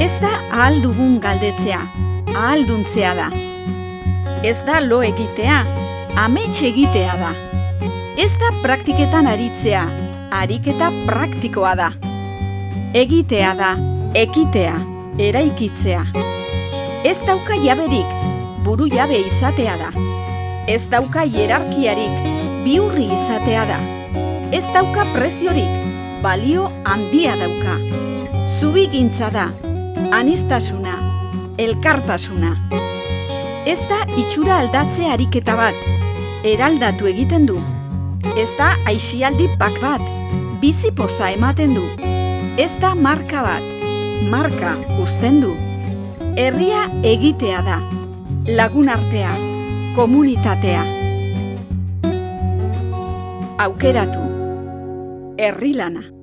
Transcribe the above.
Ez da ahal dugun galdetzea, ahalduntzea da. Ez da lo egitea, amets egitea da. Ez da praktiketan aritzea, ariketa praktikoa da. Egitea da, ekitea, eraikitzea. Ez dauka jaberik, buru jabe izatea da. Ez dauka hierarkiarik, bihurri izatea da. Ez dauka preziorik, balio handia dauka. Zubigintza da, aniztasuna, elkartasuna. Ez da itxura aldatze ariketa bat, eraldatu egiten du. Ez da aisialdi pak bat, bizipoza ematen du. Ez da marka bat, marka uzten du. Herria egitea da, lagunartea, komunitatea. Aukeratu, herri lana.